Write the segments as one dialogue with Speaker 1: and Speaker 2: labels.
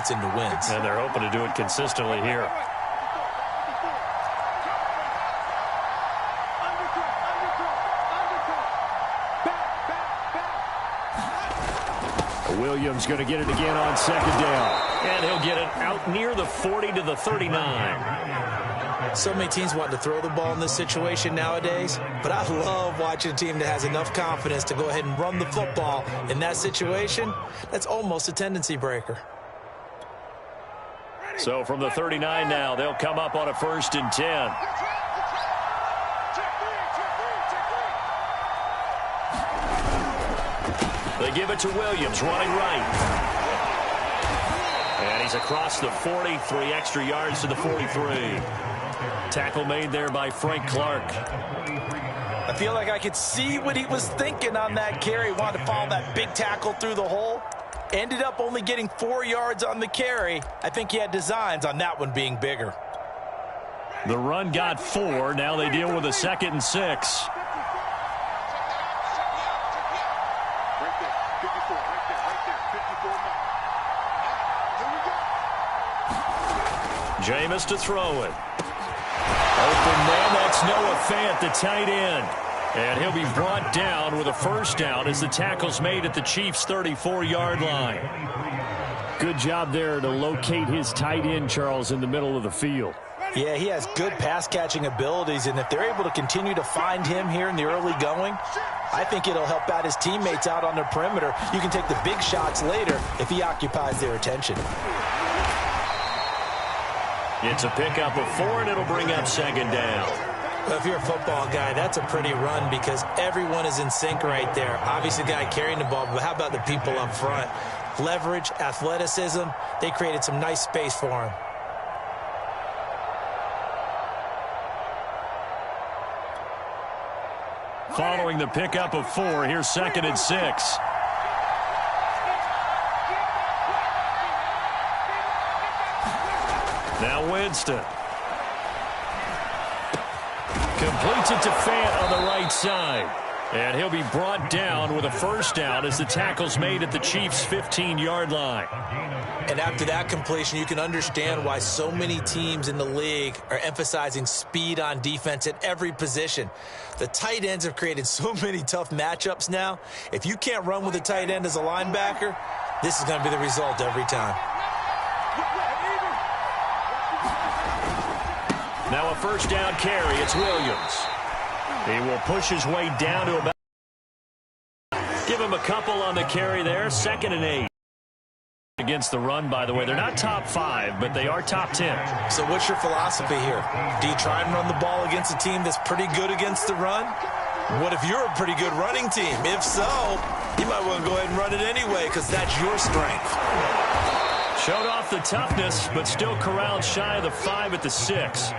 Speaker 1: translates into wins.
Speaker 2: And they're hoping to do it consistently here. Williams going to get it again on second down. And he'll get it out near the 40 to the 39.
Speaker 1: So many teams want to throw the ball in this situation nowadays, but I love watching a team that has enough confidence to go ahead and run the football in that situation. That's almost a tendency breaker.
Speaker 2: So from the 39 now, they'll come up on a 1st and 10. They give it to Williams, running right. And he's across the 40, 3 extra yards to the 43. Tackle made there by Frank Clark.
Speaker 1: I feel like I could see what he was thinking on that carry. Wanted to follow that big tackle through the hole. Ended up only getting 4 yards on the carry. I think he had designs on that one being bigger.
Speaker 2: The run got 4. Now they deal with a 2nd and 6. Jameis to throw it. Open man, that's Noah Fant, the tight end. And he'll be brought down with a 1st down as the tackle's made at the Chiefs' 34-yard line. Good job there to locate his tight end, Charles, in the middle of the field.
Speaker 1: Yeah, he has good pass-catching abilities, and if they're able to continue to find him here in the early going, I think it'll help out his teammates out on the perimeter. You can take the big shots later if he occupies their attention.
Speaker 2: It's a pickup of 4, and it'll bring up 2nd down.
Speaker 1: Well, if you're a football guy, that's a pretty run because everyone is in sync right there. Obviously, the guy carrying the ball, but how about the people up front? Leverage, athleticism, they created some nice space for him.
Speaker 2: Following the pickup of 4, here's 2nd and 6. Now Winston. Completes it to Fant on the right side. And he'll be brought down with a 1st down as the tackle's made at the Chiefs' 15-yard line.
Speaker 1: And after that completion, you can understand why so many teams in the league are emphasizing speed on defense at every position. The tight ends have created so many tough matchups now. If you can't run with a tight end as a linebacker, this is going to be the result every time.
Speaker 2: Now a 1st down carry. It's Williams. He will push his way down to about. Give him a couple on the carry there. 2nd and 8. Against the run, by the way. They're not top 5, but they are top 10.
Speaker 1: So what's your philosophy here? Do you try and run the ball against a team that's pretty good against the run? What if you're a pretty good running team? If so, you might want to go ahead and run it anyway because that's your strength.
Speaker 2: Showed off the toughness, but still corralled shy of the 5 at the 6.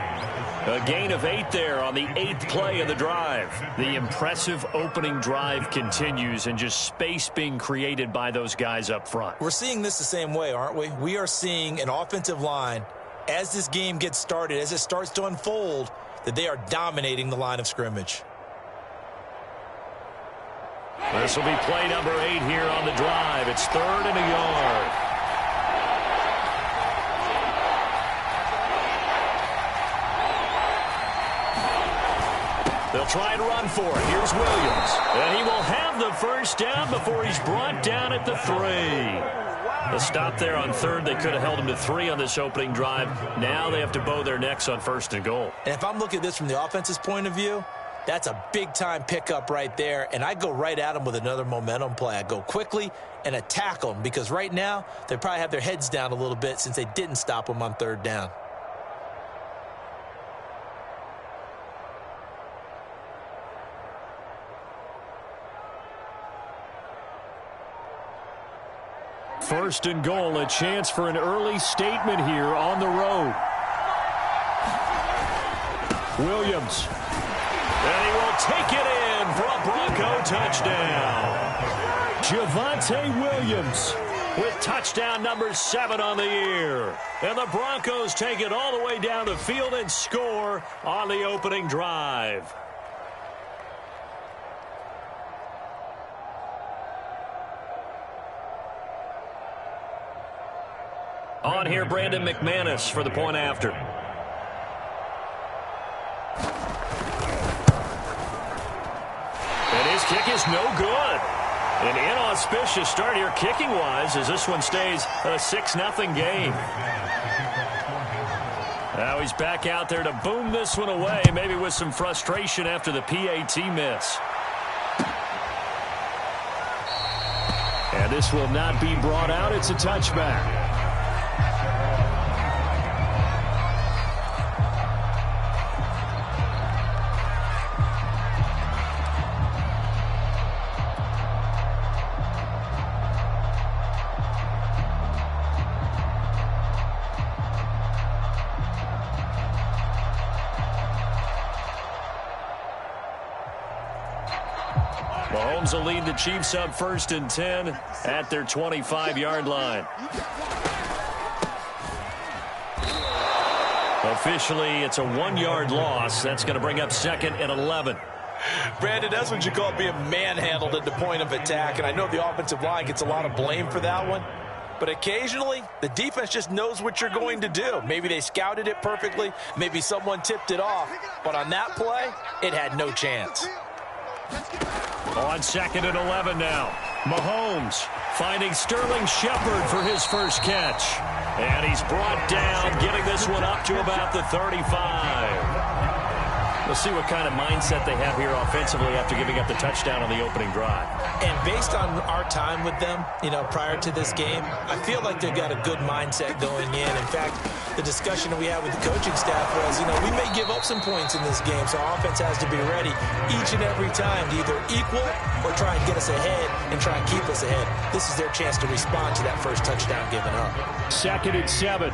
Speaker 2: A gain of 8 there on the 8th play of the drive. The impressive opening drive continues and just space being created by those guys up front.
Speaker 1: We're seeing this the same way, aren't we? We are seeing an offensive line, as this game gets started, as it starts to unfold, that they are dominating the line of scrimmage.
Speaker 2: This will be play number 8 here on the drive. It's 3rd and a yard. They'll try and run for it. Here's Williams. And he will have the 1st down before he's brought down at the 3. The stop there on 3rd. They could have held him to 3 on this opening drive. Now they have to bow their necks on 1st and goal.
Speaker 1: And if I'm looking at this from the offense's point of view, that's a big-time pickup right there. And I go right at them with another momentum play. I go quickly and attack them because right now they probably have their heads down a little bit since they didn't stop them on 3rd down.
Speaker 2: First and goal, a chance for an early statement here on the road. Williams. And he will take it in for a Bronco touchdown. Javonte Williams with touchdown number 7 on the year. And the Broncos take it all the way down the field and score on the opening drive. On here, Brandon McManus for the point after. And his kick is no good. An inauspicious start here kicking-wise as this one stays a 6-0 game. Now he's back out there to boom this one away, maybe with some frustration after the PAT miss. And this will not be brought out. It's a touchback. Mahomes will lead the Chiefs up 1st and 10 at their 25-yard line. Officially, it's a 1-yard loss. That's going to bring up 2nd and 11.
Speaker 1: Brandon, that's what you call being manhandled at the point of attack, and I know the offensive line gets a lot of blame for that one. But occasionally, the defense just knows what you're going to do. Maybe they scouted it perfectly. Maybe someone tipped it off. But on that play, it had no chance.
Speaker 2: On 2nd and 11 now. Mahomes finding Sterling Shepard for his first catch. And he's brought down, getting this one up to about the 35. We'll see what kind of mindset they have here offensively after giving up the touchdown on the opening drive.
Speaker 1: And based on our time with them, prior to this game, I feel like they've got a good mindset going in. In fact, the discussion that we had with the coaching staff was, we may give up some points in this game, so our offense has to be ready each and every time to either equal or try and get us ahead and try and keep us ahead. This is their chance to respond to that first touchdown given up.
Speaker 2: 2nd and 7.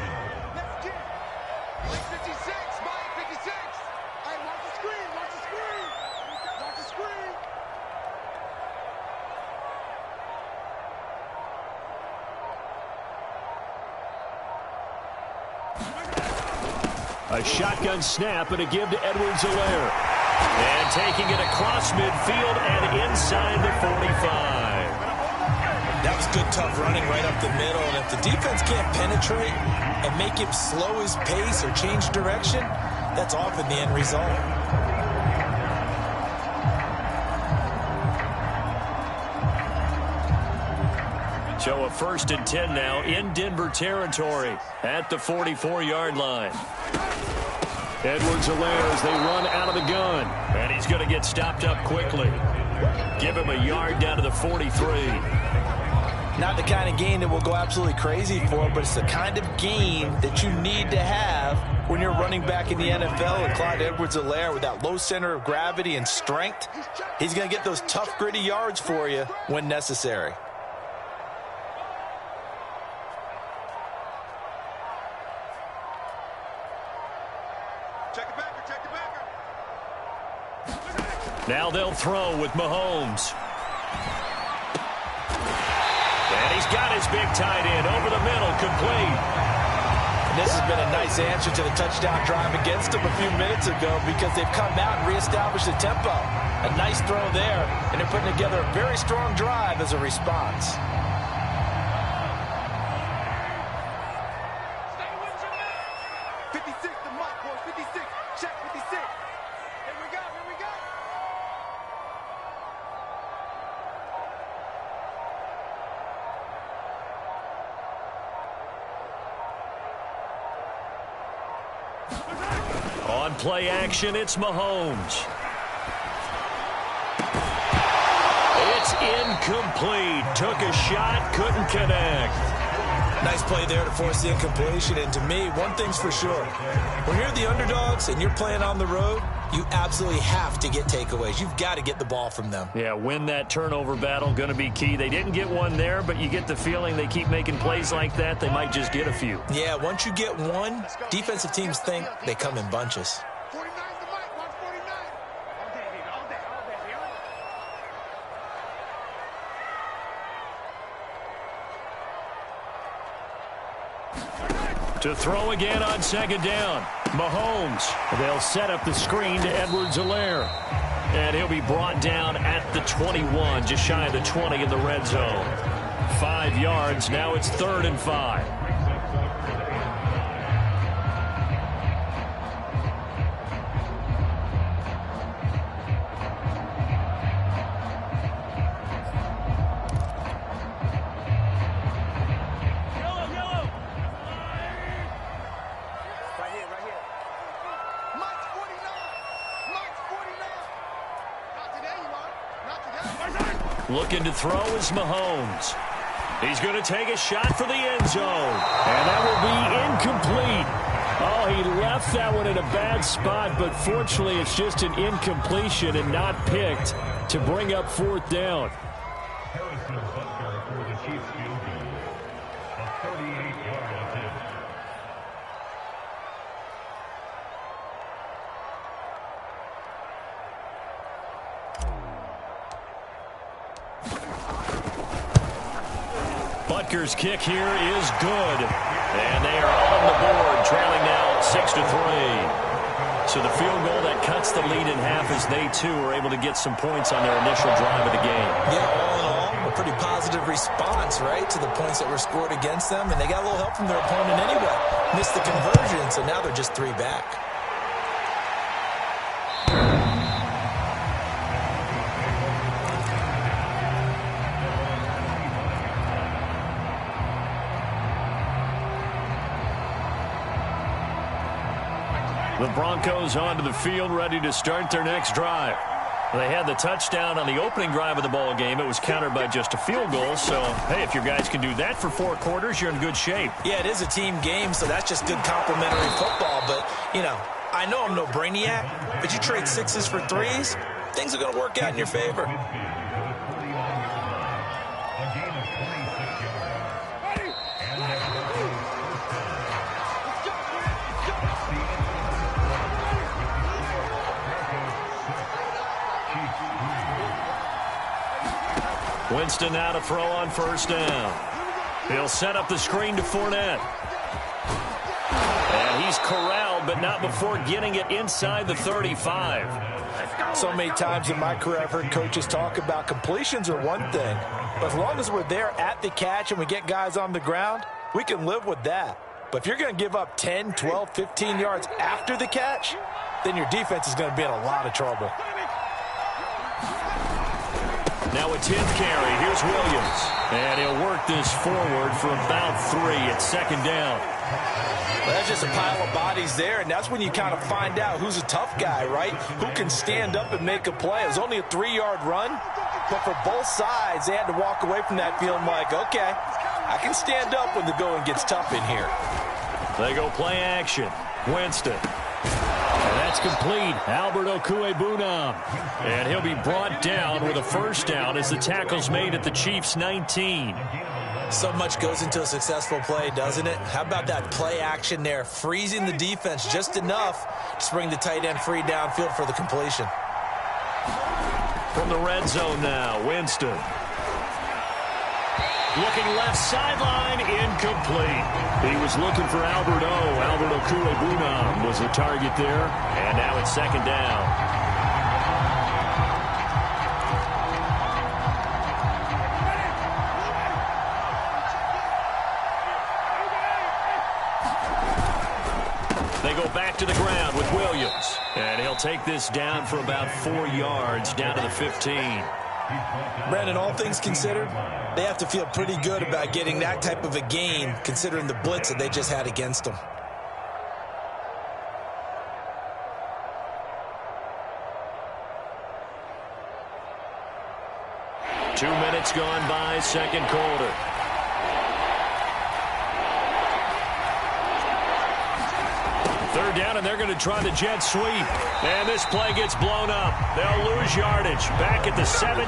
Speaker 2: A shotgun snap and a give to Edwards-Helaire. And taking it across midfield and inside the 45.
Speaker 1: That was good, tough running right up the middle. And if the defense can't penetrate and make him slow his pace or change direction, that's often the end result.
Speaker 2: So a 1st and 10 now in Denver territory at the 44-yard line. Edwards-Helaire as they run out of the gun. And he's going to get stopped up quickly. Give him a yard down to the 43.
Speaker 1: Not the kind of gain that we'll go absolutely crazy for, but it's the kind of gain that you need to have when you're running back in the NFL. And Clyde Edwards-Helaire, with that low center of gravity and strength, he's going to get those tough, gritty yards for you when necessary.
Speaker 2: Now they'll throw with Mahomes. And he's got his big tight end over the middle, complete.
Speaker 1: And this has been a nice answer to the touchdown drive against them a few minutes ago because they've come out and reestablished the tempo. A nice throw there, and they're putting together a very strong drive as a response.
Speaker 2: On play action, it's Mahomes. It's incomplete. Took a shot, couldn't connect.
Speaker 1: Nice play there to force the incompletion. And to me, one thing's for sure. When you're the underdogs and you're playing on the road, you absolutely have to get takeaways. You've got to get the ball from them.
Speaker 2: Yeah, win that turnover battle, going to be key. They didn't get one there, but you get the feeling they keep making plays like that, they might just get a few.
Speaker 1: Yeah, once you get one, defensive teams think they come in bunches.
Speaker 2: To throw again on 2nd down. Mahomes. They'll set up the screen to Edwards-Helaire. And he'll be brought down at the 21, just shy of the 20 in the red zone. 5 yards. Now it's 3rd and 5. Looking to throw is Mahomes. He's going to take a shot for the end zone. And that will be incomplete. Oh, he left that one in a bad spot, but fortunately it's just an incompletion and not picked to bring up fourth down. Butker's kick here is good. And they are on the board, trailing now 6-3. So the field goal that cuts the lead in half as they, too, are able to get some points on their initial drive of the game.
Speaker 1: Yeah, all in all, a pretty positive response, right, to the points that were scored against them. And they got a little help from their opponent anyway. Missed the conversion, so now they're just 3 back.
Speaker 2: The Broncos onto the field, ready to start their next drive. They had the touchdown on the opening drive of the ball game. It was countered by just a field goal. So, hey, if your guys can do that for 4 quarters, you're in good shape.
Speaker 1: Yeah, it is a team game, so that's just good complimentary football. But, you know, I know I'm no brainiac, but you trade 6s for 3s, things are going to work out in your favor.
Speaker 2: Winston now to throw on first down. He'll set up the screen to Fournette. And he's corralled, but not before getting it inside the 35.
Speaker 1: So many times in my career I've heard coaches talk about completions are one thing, but as long as we're there at the catch and we get guys on the ground, we can live with that. But if you're going to give up 10, 12, 15 yards after the catch, then your defense is going to be in a lot of trouble.
Speaker 2: Now a 10th carry. Here's Williams. And he'll work this forward for about 3 at second down.
Speaker 1: Well, that's just a pile of bodies there, and that's when you kind of find out who's a tough guy, right? Who can stand up and make a play. It was only a 3-yard run, but for both sides, they had to walk away from that feeling like, okay, I can stand up when the going gets tough in here.
Speaker 2: They go play action. Winston. And that's complete. Albert Okwuegbunam. And he'll be brought down with a first down as the tackle's made at the Chiefs' 19.
Speaker 1: So much goes into a successful play, doesn't it? How about that play action there, freezing the defense just enough to bring the tight end free downfield for the completion.
Speaker 2: From the red zone now, Winston. Looking left sideline, incomplete. He was looking for Albert Okwuegbunam was the target there. And now it's second down. They go back to the ground with Williams. And he'll take this down for about 4 yards, down to the 15.
Speaker 1: Brandon, all things considered, they have to feel pretty good about getting that type of a gain, considering the blitz that they just had against them.
Speaker 2: Two minutes gone by, second quarter. Third down, and they're going to try the jet sweep. And this play gets blown up. They'll lose yardage. Back at the 17.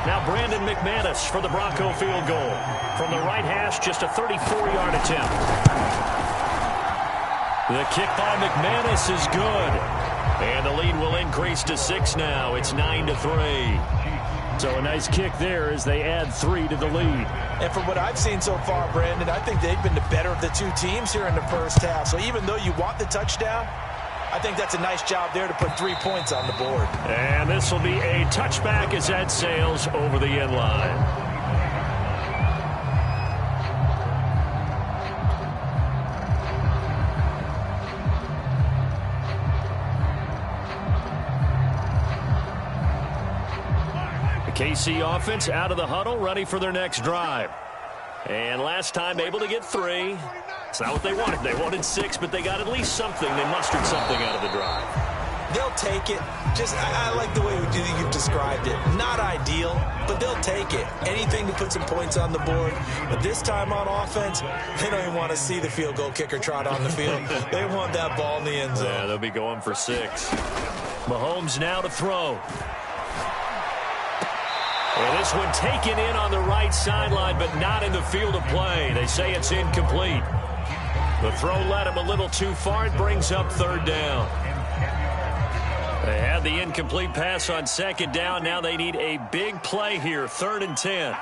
Speaker 2: Now Brandon McManus for the Bronco field goal. From the right hash, just a 34-yard attempt. The kick by McManus is good. And the lead will increase to 6 now. It's 9-3. So a nice kick there as they add 3 to the lead.
Speaker 1: And from what I've seen so far, Brandon, I think they've been the better of the two teams here in the first half. So even though you want the touchdown, I think that's a nice job there to put 3 points on the board.
Speaker 2: And this will be a touchback as that sails over the end line. KC offense out of the huddle, ready for their next drive. And last time able to get 3. It's not what they wanted. They wanted 6, but they got at least something. They mustered something out of the drive.
Speaker 1: They'll take it. Just, I like the way you've described it. Not ideal, but they'll take it. Anything to put some points on the board. But this time on offense, they don't even want to see the field goal kicker trot on the field. They want that ball in the end zone.
Speaker 2: Yeah, they'll be going for 6. Mahomes now to throw. Well, this one taken in on the right sideline, but not in the field of play. They say it's incomplete. The throw led him a little too far. It brings up 3rd down. They had the incomplete pass on 2nd down. Now they need a big play here, 3rd and 10.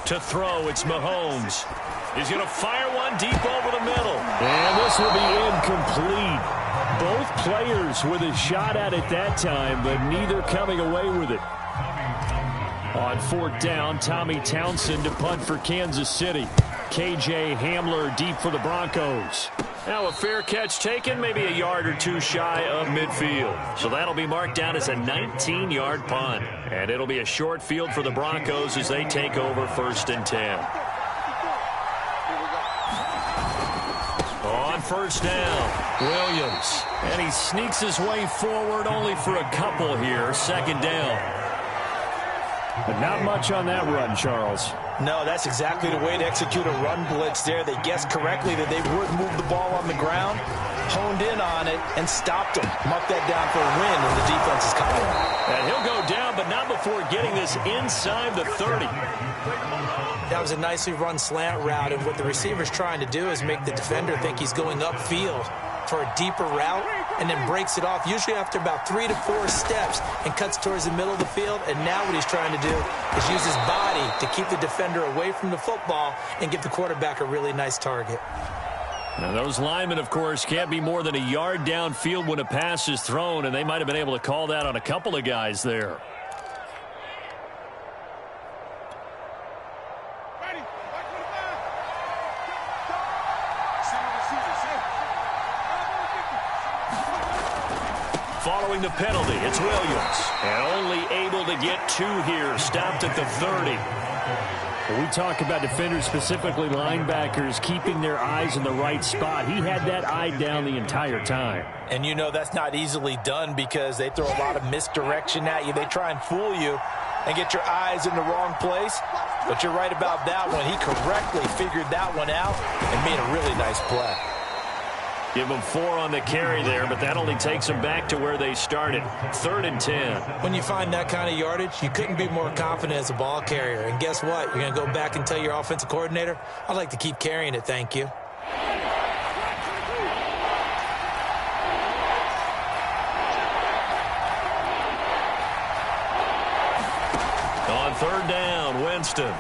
Speaker 2: To throw, it's Mahomes. He's going to fire one deep over the middle.
Speaker 3: And this will be incomplete. Both players with a shot at it that time, but neither coming away with it. On 4th down, Tommy Townsend to punt for Kansas City. KJ Hamler deep for the Broncos.
Speaker 2: Now a fair catch taken, maybe a yard or 2 shy of midfield. So that'll be marked down as a 19-yard punt. And it'll be a short field for the Broncos as they take over 1st and 10. On 1st down, Williams. And he sneaks his way forward only for a couple here. 2nd down.
Speaker 3: But not much on that run, Charles.
Speaker 1: No, that's exactly the way to execute a run blitz there. They guessed correctly that they would move the ball on the ground, honed in on it, and stopped them. Mark that down for a win when the defense is coming.
Speaker 2: And he'll go down, but not before getting this inside the 30.
Speaker 1: That was a nicely run slant route, and what the receiver's trying to do is make the defender think he's going upfield for a deeper route, and then breaks it off, usually after about 3 to 4 steps, and cuts towards the middle of the field. And now what he's trying to do is use his body to keep the defender away from the football and give the quarterback a really nice target.
Speaker 2: Now those linemen, of course, can't be more than a yard downfield when a pass is thrown, and they might have been able to call that on a couple of guys there. Following the penalty, it's Williams. And only able to get 2 here, stopped at the 30.
Speaker 3: When we talk about defenders, specifically linebackers, keeping their eyes in the right spot. He had that eye down the entire time.
Speaker 1: And you know that's not easily done because they throw a lot of misdirection at you. They try and fool you and get your eyes in the wrong place. But you're right about that one. He correctly figured that one out and made a really nice play.
Speaker 2: Give them 4 on the carry there, but that only takes them back to where they started. 3rd and 10.
Speaker 1: When you find that kind of yardage, you couldn't be more confident as a ball carrier. And guess what? You're going to go back and tell your offensive coordinator, I'd like to keep carrying it, thank you.
Speaker 2: On 3rd down, Winston.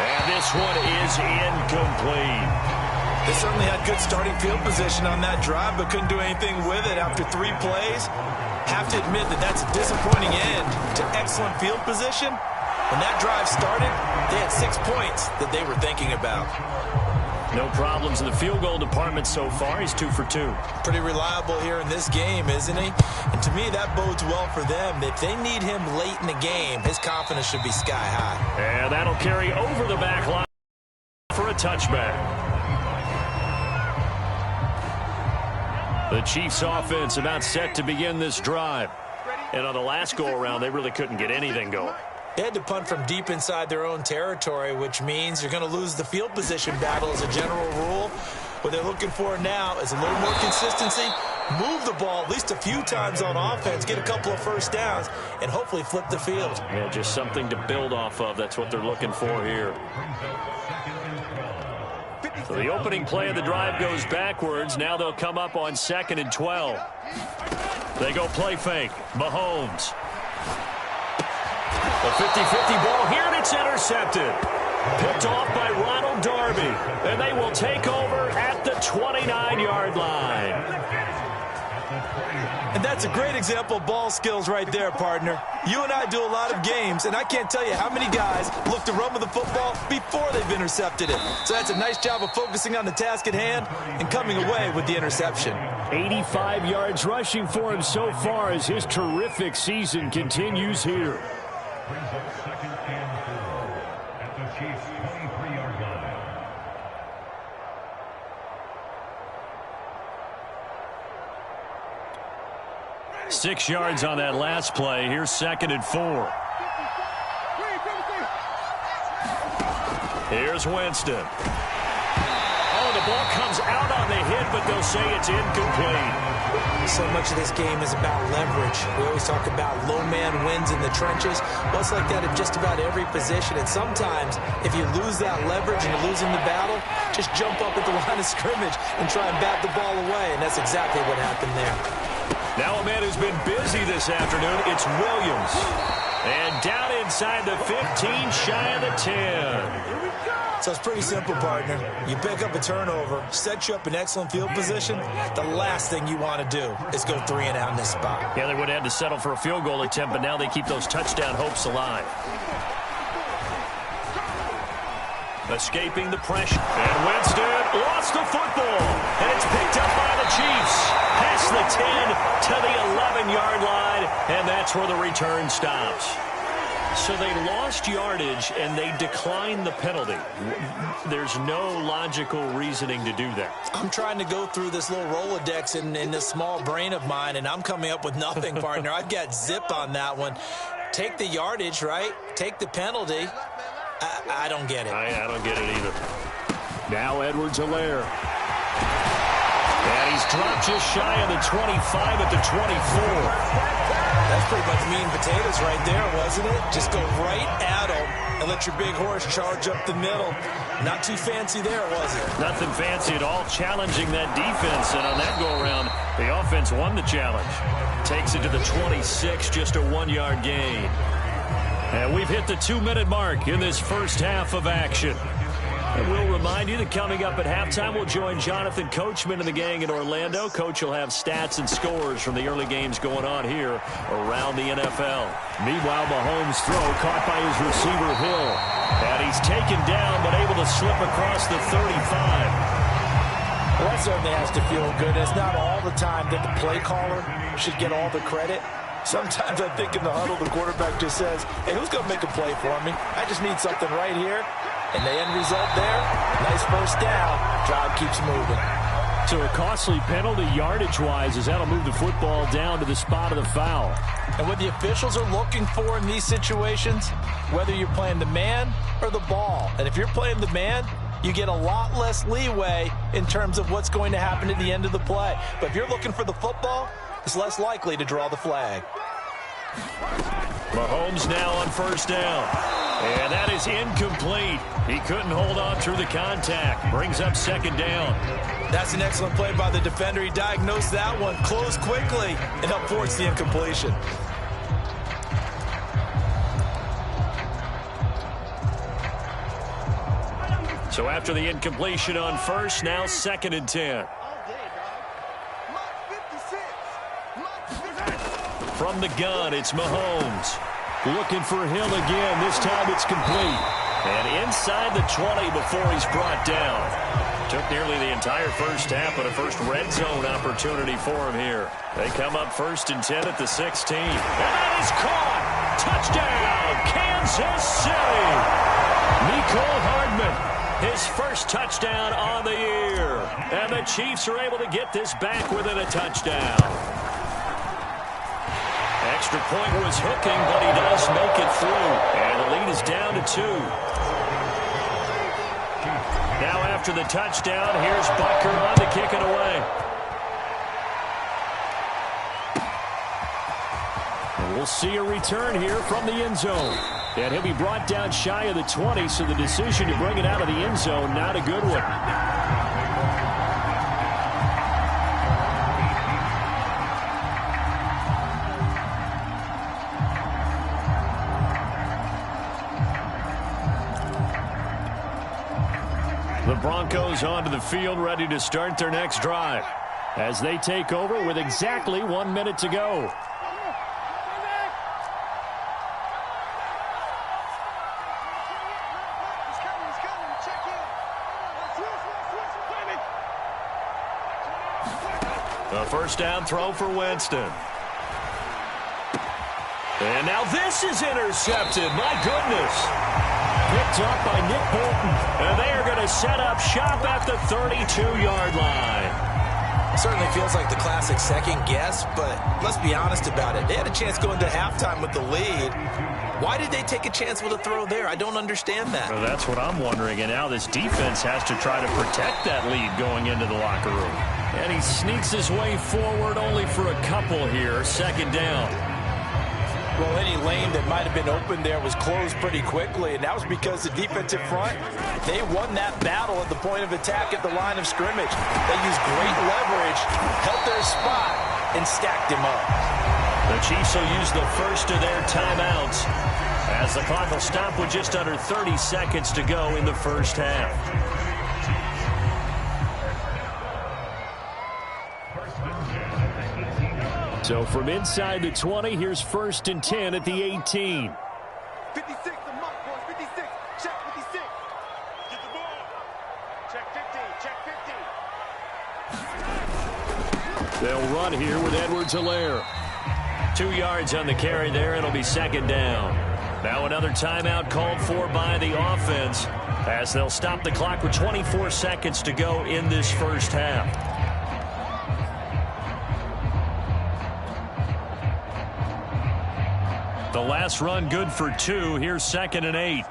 Speaker 2: And this one is incomplete.
Speaker 1: They certainly had good starting field position on that drive, but couldn't do anything with it after 3 plays. Have to admit that that's a disappointing end to excellent field position. When that drive started, they had 6 points that they were thinking about.
Speaker 2: No problems in the field goal department so far. He's 2 for 2.
Speaker 1: Pretty reliable here in this game, isn't he? And to me, that bodes well for them. If they need him late in the game, his confidence should be sky high.
Speaker 2: And that'll carry over the back line for a touchback. The Chiefs offense about set to begin this drive. And on the last go-around, they really couldn't get anything going.
Speaker 1: They had to punt from deep inside their own territory, which means you're going to lose the field position battle as a general rule. What they're looking for now is a little more consistency, move the ball at least a few times on offense, get a couple of 1st downs, and hopefully flip the field.
Speaker 2: Yeah, just something to build off of. That's what they're looking for here. So the opening play of the drive goes backwards. Now they'll come up on 2nd and 12. They go play fake. Mahomes. The 50-50 ball here, and it's intercepted. Picked off by Ronald Darby. And they will take over at the 29-yard line.
Speaker 1: And that's a great example of ball skills right there, partner. You and I do a lot of games, and I can't tell you how many guys look to run with the football before they've intercepted it. So that's a nice job of focusing on the task at hand and coming away with the interception.
Speaker 3: 85 yards rushing for him so far as his terrific season continues here.
Speaker 4: Brings up 2nd and 10 at the Chiefs' 23-yard line.
Speaker 3: 6 yards on that last play. Here's 2nd and 4. Here's Winston. Oh, the ball comes out on the hit, but they'll say it's incomplete.
Speaker 1: So much of this game is about leverage. We always talk about low man wins in the trenches. Well, it's like that in just about every position. And sometimes, if you lose that leverage and you're losing the battle, just jump up at the line of scrimmage and try and bat the ball away. And that's exactly what happened there.
Speaker 3: Now a man who's been busy this afternoon, it's Williams. And down inside the 15, shy of the 10.
Speaker 1: So it's pretty simple, partner. You pick up a turnover, set you up in excellent field position. The last thing you want to do is go 3 and out in this spot.
Speaker 3: Yeah, they would have had to settle for a field goal attempt, but now they keep those touchdown hopes alive. Escaping the pressure. And Winston lost the football. And it's picked up by the Chiefs. Past the 10 to the 11-yard line. And that's where the return stops. So they lost yardage, and they declined the penalty. There's no logical reasoning to do that.
Speaker 1: I'm trying to go through this little Rolodex in this small brain of mine, and I'm coming up with nothing, partner. I've got zip on that one. Take the yardage, right? Take the penalty. I don't get it.
Speaker 3: I don't get it either. Now Edwards-Helaire. And he's dropped just shy of the 25 at the 24.
Speaker 1: That's pretty much meat and potatoes right there, wasn't it? Just go right at them and let your big horse charge up the middle. Not too fancy there, was it?
Speaker 3: Nothing fancy at all, challenging that defense. And on that go-around, the offense won the challenge. Takes it to the 26, just a 1-yard gain. And we've hit the 2-minute mark in this first half of action. And we'll remind you that coming up at halftime, we'll join Jonathan Coachman and the gang in Orlando. Coach will have stats and scores from the early games going on here around the NFL. Meanwhile, Mahomes' throw caught by his receiver, Hill. And he's taken down, but able to slip across the 35.
Speaker 1: Well, that certainly has to feel good. It's not all the time that the play caller should get all the credit. Sometimes I think in the huddle, the quarterback just says, hey, who's going to make a play for me? I just need something right here. And the end result there, nice first down. Drive keeps moving.
Speaker 3: So a costly penalty yardage-wise as that'll move the football down to the spot of the foul.
Speaker 1: And what the officials are looking for in these situations, whether you're playing the man or the ball. And if you're playing the man, you get a lot less leeway in terms of what's going to happen at the end of the play. But if you're looking for the football, it's less likely to draw the flag.
Speaker 3: Mahomes now on first down. And that is incomplete. He couldn't hold on through the contact. Brings up second down.
Speaker 1: That's an excellent play by the defender. He diagnosed that one, closed quickly, and helped force the incompletion.
Speaker 3: So after the incompletion on first, now 2nd and 10. From the gun, it's Mahomes. Looking for Hill again. This time it's complete. And inside the 20 before he's brought down. Took nearly the entire first half, but a first red zone opportunity for him here. They come up 1st and 10 at the 16. And that is caught. Touchdown, Kansas City. Mecole Hardman, his first touchdown on the year. And the Chiefs are able to get this back within a touchdown. Extra point was hooking, but he does make it through. And the lead is down to 2. Now after the touchdown, here's Butker on to kick it away. And we'll see a return here from the end zone. And he'll be brought down shy of the 20, so the decision to bring it out of the end zone, not a good one. The Broncos onto the field, ready to start their next drive as they take over with exactly 1 minute to go. A first down throw for Winston. And now this is intercepted. My goodness. Picked up by Nick Bolton. And they are going to set up shop at the 32-yard line.
Speaker 1: Certainly feels like the classic second guess, but let's be honest about it. They had a chance going to halftime with the lead. Why did they take a chance with a throw there? I don't understand that.
Speaker 3: Well, that's what I'm wondering, and now this defense has to try to protect that lead going into the locker room. And he sneaks his way forward only for a couple here. Second down.
Speaker 1: Well, any lane that might have been open there was closed pretty quickly, and that was because the defensive front, they won that battle at the point of attack at the line of scrimmage. They used great leverage, held their spot, and stacked him up.
Speaker 3: The Chiefs will use the first of their timeouts as the clock will stop with just under 30 seconds to go in the first half. So from inside the 20, here's 1st and 10 at the 18.
Speaker 4: 56, the mark, boys. 56. Check 56. Get the ball. Check 15. Check 15.
Speaker 3: They'll run here with Edwards-Helaire. 2 yards on the carry there. It'll be second down. Now another timeout called for by the offense as they'll stop the clock with 24 seconds to go in this first half. The last run good for 2. Here's 2nd and 8.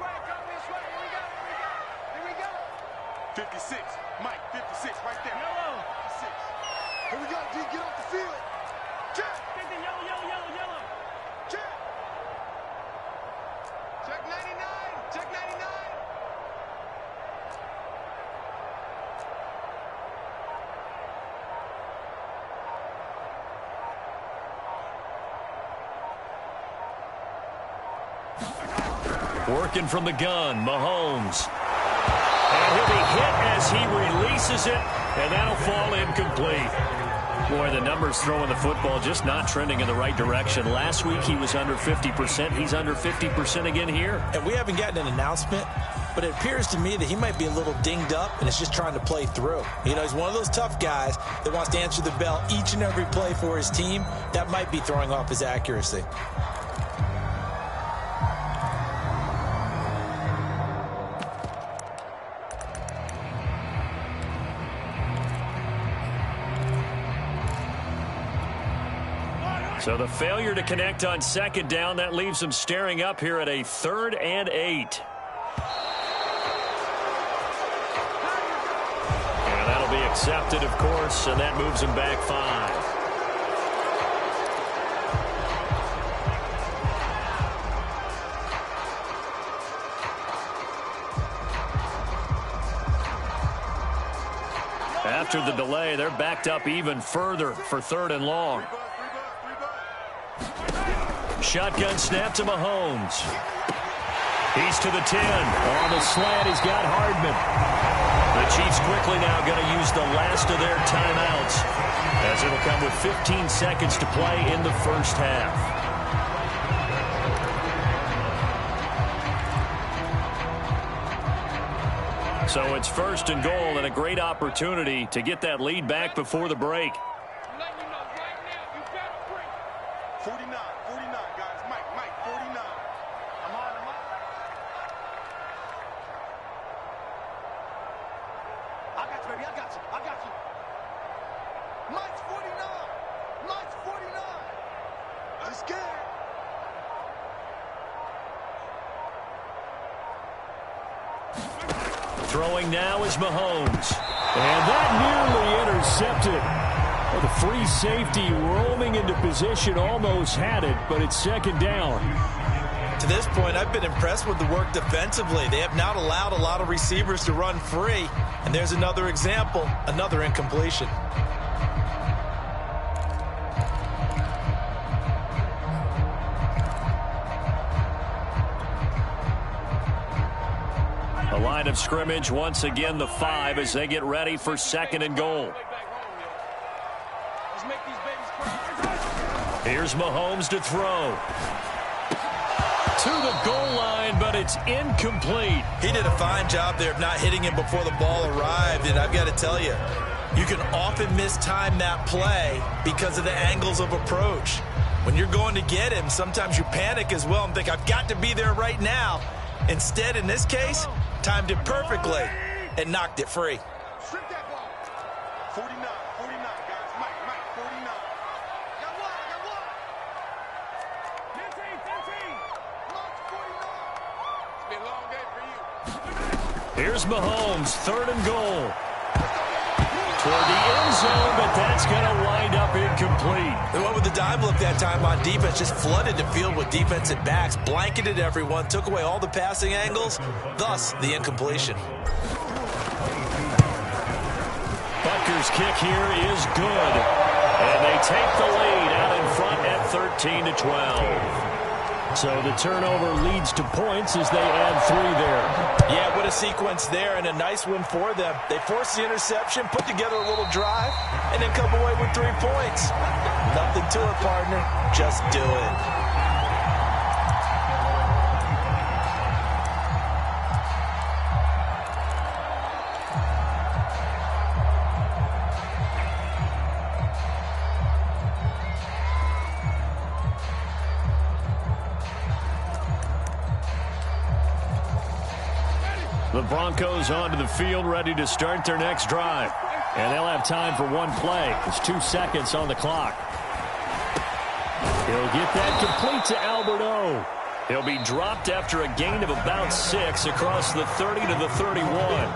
Speaker 4: 56. Mike, 56 right there. 56. Here we go, D. Get off the field. Check. Yellow. Check. Check 99. Check 99.
Speaker 3: Working from the gun, Mahomes. And he'll be hit as he releases it, and that'll fall incomplete. Boy, the numbers throwing the football just not trending in the right direction. Last week he was under 50%. He's under 50% again here.
Speaker 1: And we haven't gotten an announcement, but it appears to me that he might be a little dinged up and is just trying to play through. You know, he's one of those tough guys that wants to answer the bell each and every play for his team. That might be throwing off his accuracy.
Speaker 3: So the failure to connect on second down, that leaves them staring up here at a 3rd and 8. And that'll be accepted, of course, and that moves them back 5. After the delay, they're backed up even further for 3rd and long. Shotgun snap to Mahomes. He's to the 10. On the slant, he's got Hardman. The Chiefs quickly now going to use the last of their timeouts as it'll come with 15 seconds to play in the first half. So it's 1st and goal and a great opportunity to get that lead back before the break.
Speaker 4: 49, guys. Mike, 49. I'm on. I got you, baby. I got you. Mike's 49. I'm scared.
Speaker 3: Throwing now is Mahomes. And that nearly intercepted. Well, the free safety roaming into position almost had it, but it's second down.
Speaker 1: To this point, I've been impressed with the work defensively. They have not allowed a lot of receivers to run free. And there's another example, another incompletion.
Speaker 3: A line of scrimmage, once again the 5 as they get ready for 2nd and goal. Here's Mahomes to throw. To the goal line, but it's incomplete.
Speaker 1: He did a fine job there of not hitting him before the ball arrived, and I've got to tell you, you can often mistime that play because of the angles of approach. When you're going to get him, sometimes you panic as well and think, I've got to be there right now. Instead, in this case, timed it perfectly and knocked it free.
Speaker 4: Strip that ball. 49, guys.
Speaker 3: Here's Mahomes, 3rd and goal. Toward the end zone, but that's going to wind up incomplete.
Speaker 1: They went with the dime look that time on defense, just flooded the field with defensive backs, blanketed everyone, took away all the passing angles, thus the incompletion.
Speaker 3: Butker's kick here is good. And they take the lead out in front at 13-12. So the turnover leads to points as they add 3 there.
Speaker 1: Yeah, what a sequence there, and a nice win for them. They forced the interception, put together a little drive, and then come away with 3 points. Nothing to it, partner. Just do it.
Speaker 3: The Broncos onto the field, ready to start their next drive. And they'll have time for 1 play. There's 2 seconds on the clock. He'll get that complete to Albert O. He'll be dropped after a gain of about 6 across the 30 to the 31.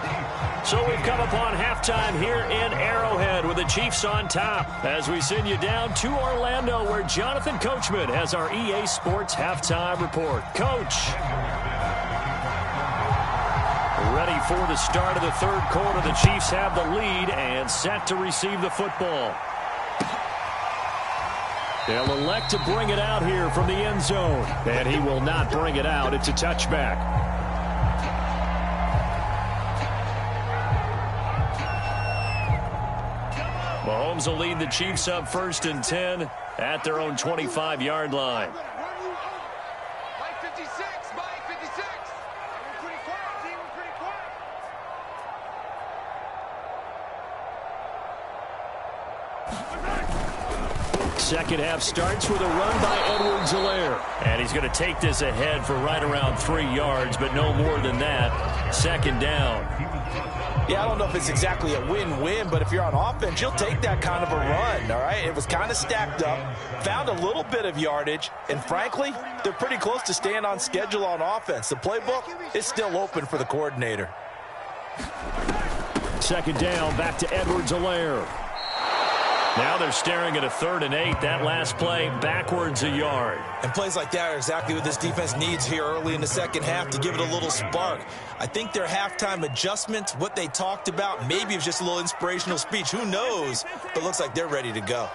Speaker 3: So we've come upon halftime here in Arrowhead with the Chiefs on top as we send you down to Orlando where Jonathan Coachman has our EA Sports halftime report. Coach. Ready for the start of the 3rd quarter. The Chiefs have the lead and set to receive the football. They'll elect to bring it out here from the end zone. And he will not bring it out. It's a touchback. Mahomes will lead the Chiefs up 1st and 10 at their own 25-yard line. Second half starts with a run by Edwards-Helaire. And he's going to take this ahead for right around 3 yards, but no more than that. 2nd down.
Speaker 1: Yeah, I don't know if it's exactly a win-win, but if you're on offense, you'll take that kind of a run, all right? It was kind of stacked up, found a little bit of yardage, and frankly, they're pretty close to staying on schedule on offense. The playbook is still open for the coordinator.
Speaker 3: 2nd down, back to Edwards-Helaire. Now they're staring at a 3rd and 8. That last play backwards a yard.
Speaker 1: And plays like that are exactly what this defense needs here early in the second half to give it a little spark. I think their halftime adjustments, what they talked about, maybe it's just a little inspirational speech. Who knows? But it looks like they're ready to go.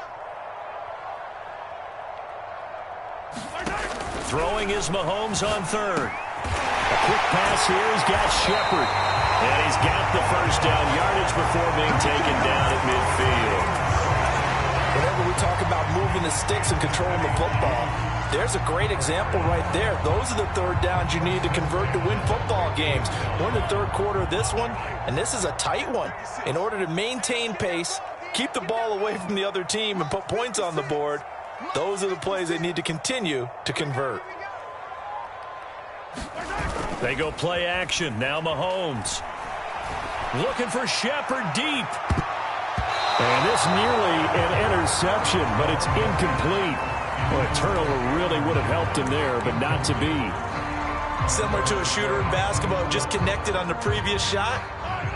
Speaker 3: Throwing is Mahomes on 3rd. A quick pass here. He's got Shepard. And he's got the 1st down yardage before being taken down at midfield.
Speaker 1: Whenever we talk about moving the sticks and controlling the football, there's a great example right there. Those are the 3rd downs you need to convert to win football games. We're in the 3rd quarter of this one, and this is a tight one. In order to maintain pace, keep the ball away from the other team, and put points on the board, those are the plays they need to continue to convert.
Speaker 3: They go play action. Now Mahomes. Looking for Shepard deep. And this nearly an interception, but it's incomplete. Well, a turnover really would have helped him there, but not to be.
Speaker 1: Similar to a shooter in basketball, just connected on the previous shot.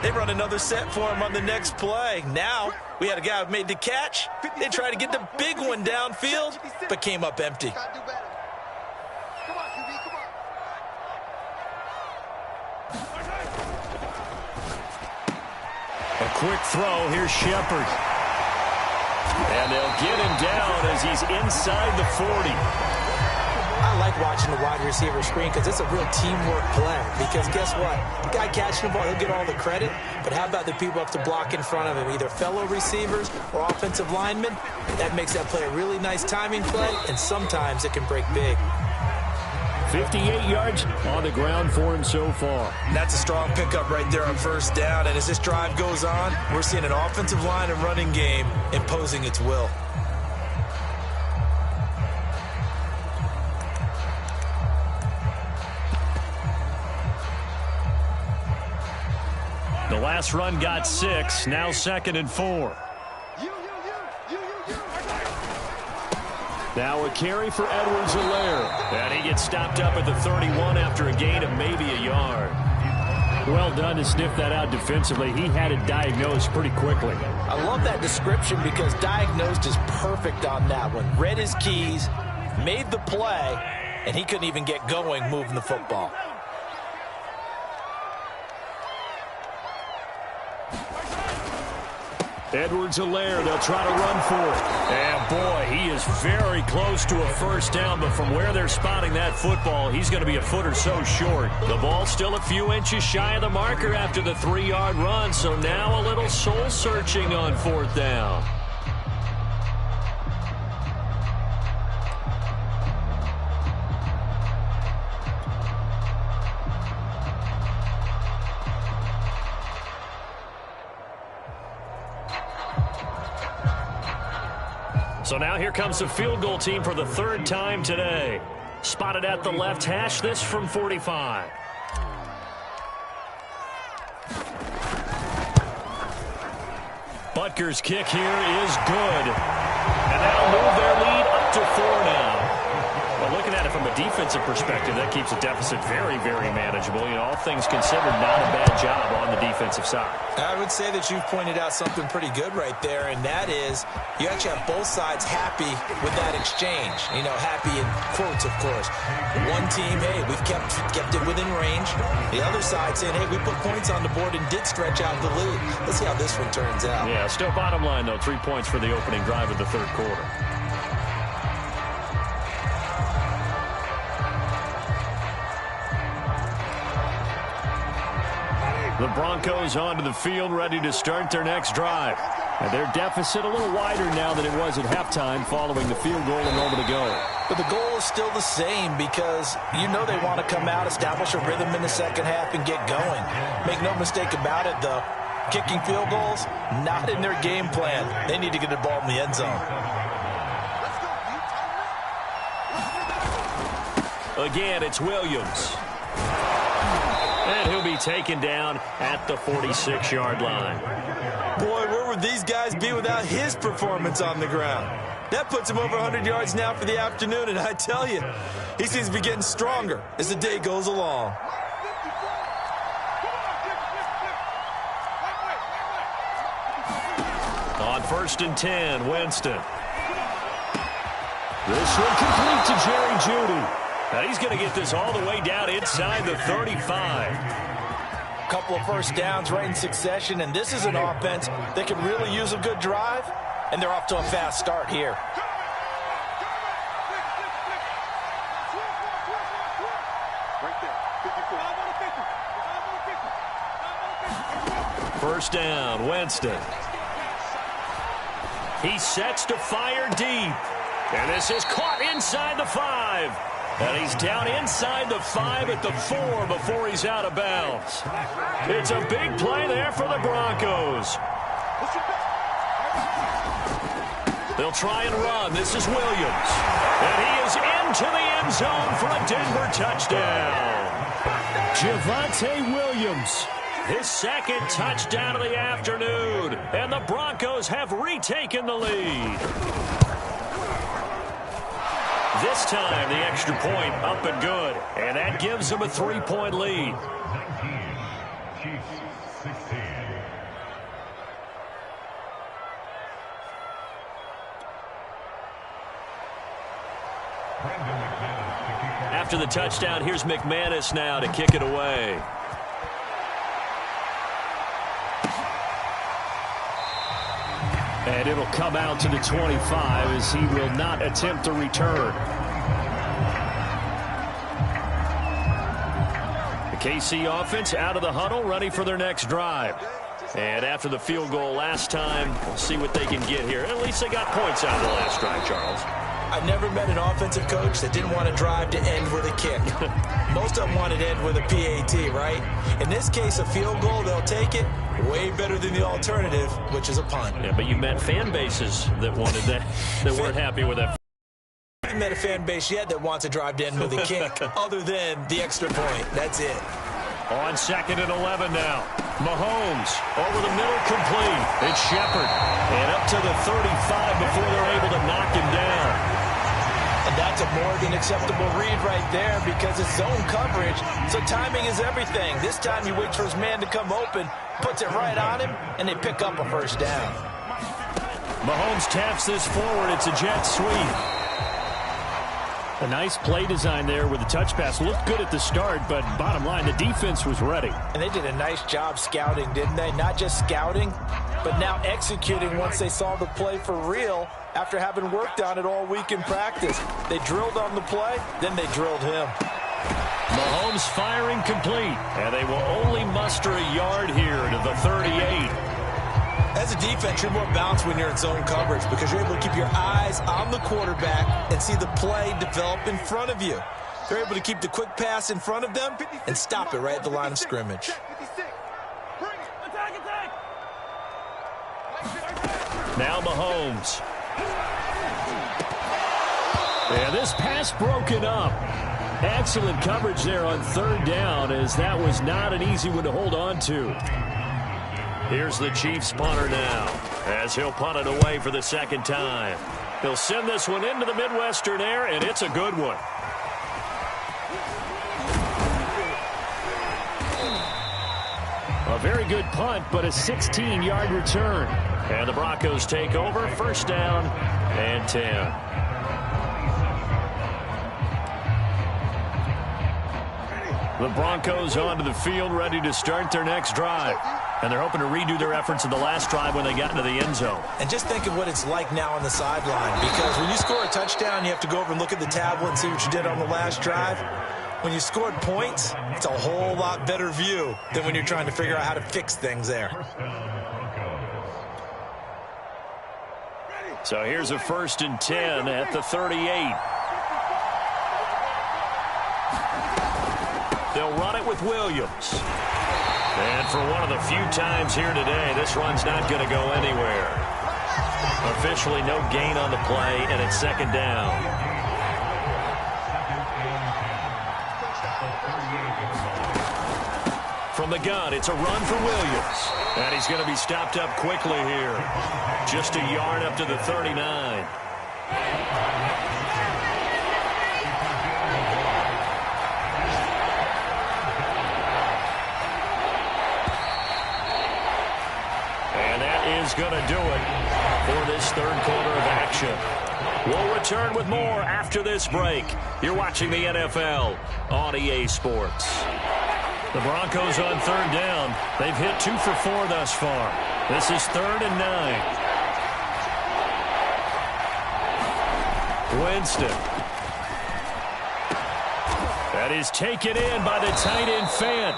Speaker 1: They run another set for him on the next play. Now, we had a guy who made the catch. They tried to get the big one downfield, but came up empty.
Speaker 3: A quick throw. Here's Shepard. And they'll get him down as he's inside the 40.
Speaker 1: I like watching the wide receiver screen because it's a real teamwork play. Because guess what? The guy catching the ball, he'll get all the credit. But how about the people up to block in front of him, either fellow receivers or offensive linemen? That makes that play a really nice timing play, and sometimes it can break big.
Speaker 3: 58 yards on the ground for him so far.
Speaker 1: That's a strong pickup right there on 1st down. And as this drive goes on, we're seeing an offensive line and running game imposing its will.
Speaker 3: The last run got 6. Now 2nd and 4. Now a carry for Edwards-Helaire. And he gets stopped up at the 31 after a gain of maybe a yard. Well done to sniff that out defensively. He had it diagnosed pretty quickly.
Speaker 1: I love that description because diagnosed is perfect on that one. Read his keys, made the play, and he couldn't even get going moving the football.
Speaker 3: Edwards-Helaire, they'll try to run for it. And boy, he is very close to a first down, but from where they're spotting that football, he's going to be a foot or so short. The ball's still a few inches shy of the marker after the 3-yard run, so now a little soul-searching on 4th down. So now here comes the field goal team for the 3rd time today. Spotted at the left hash, this from 45. Butker's kick here is good. And that'll move their lead up to 4 now. Well, looking at it from a defensive perspective, that keeps the deficit very, very manageable. You know, all things considered, not a bad job on the defensive side. I would say that you've pointed out something pretty good right there, and that is you actually have both sides happy with that exchange. You know, happy in quotes, of course. One team, hey, we've kept it within range. The other side saying, hey, we put points on the board and did stretch out the lead. Let's see how this one turns out. Yeah, still bottom line, though, 3 points for the opening drive of the 3rd quarter. The Broncos onto the field, ready to start their next drive. And their deficit a little wider now than it was at halftime following the field goal a moment ago. But the goal is still the same because you know they want to come out, establish a rhythm in the second half, and get going. Make no mistake about it, though. Kicking field goals, not in their game plan. They need to get the ball in the end zone. Again, it's Williams. And he'll be taken down at the 46-yard line. Boy, where would these guys be without his performance on the ground? That puts him over 100 yards now for the afternoon, and I tell you, he seems to be getting stronger as the day goes along. On 1st and 10, Winston. This one complete to Jerry Jeudy. Now he's going to get this all the way down inside the 35. Couple of first downs right in succession, and this is an offense that can really use a good drive, and they're off to a fast start here. First down, Winston. He sets to fire deep, and this is caught inside the 5. And he's down inside the 5 at the 4 before he's out of bounds. It's a big play there for the Broncos. They'll try and run. This is Williams. And he is into the end zone for a Denver touchdown. Javonte Williams, his 2nd touchdown of the afternoon. And the Broncos have retaken the lead. This time, the extra point up and good. And that gives them a 3-point lead. After the touchdown, here's McManus now to kick it away. And it'll come out to the 25 as he will not attempt to return. The KC offense out of the huddle, ready for their next drive. And after the field goal last time, we'll see what they can get here. At least they got points out of the last drive, Charles. I've never met an offensive coach that didn't want to drive to end with a kick. Most of them wanted to end with a PAT, right? In this case, a field goal, they'll take it. Way better than the alternative, which is a punt. Yeah, but you met fan bases that wanted that, that weren't happy with that. I haven't met a fan base yet that wants to drive to end with a kick other than the extra point. That's it. On 2nd and 11 now. Mahomes over the middle, complete. It's Shepard. And up to the 35 before they're able to knock him down.
Speaker 1: And that's a more than acceptable read right there because it's zone coverage, so timing is everything. This time he waits for his man to come open, puts it right on him, and they pick up a first down.
Speaker 3: Mahomes taps this forward. It's a jet sweep. A nice play design there with the touch pass. Looked good at the start, but bottom line, the defense was ready.
Speaker 1: And they did a nice job scouting, didn't they? Not just scouting, but now executing once they saw the play for real after having worked on it all week in practice. They drilled on the play, then they drilled him.
Speaker 3: Mahomes firing complete, and they will only muster a yard here to the 38.
Speaker 1: As a defense, you're more balanced when you're in zone coverage because you're able to keep your eyes on the quarterback and see the play develop in front of you. They're able to keep the quick pass in front of them and stop it right at the line of scrimmage.
Speaker 3: Now Mahomes. And this pass broken up. Excellent coverage there on third down, as that was not an easy one to hold on to. Here's the Chiefs punter now, as he'll punt it away for the second time. He'll send this one into the Midwestern air, and it's a good one. A very good punt, but a 16-yard return. And the Broncos take over, first down and 10. The Broncos onto the field, ready to start their next drive. And they're hoping to redo their efforts in the last drive when they got into the end zone.
Speaker 1: And just think of what it's like now on the sideline, because when you score a touchdown, you have to go over and look at the tablet and see what you did on the last drive. When you scored points, it's a whole lot better view than when you're trying to figure out how to fix things there.
Speaker 3: So here's a 1st and 10 at the 38. They'll run it with Williams. And for one of the few times here today, this run's not going to go anywhere. Officially no gain on the play, and it's second down. From the gun, it's a run for Williams. And he's going to be stopped up quickly here. Just a yard up to the 39. Is going to do it for this third quarter of action. We'll return with more after this break. You're watching the NFL on EA Sports. The Broncos on third down. They've hit 2 for 4 thus far. This is 3rd and 9. Winston. That is taken in by the tight end Fant.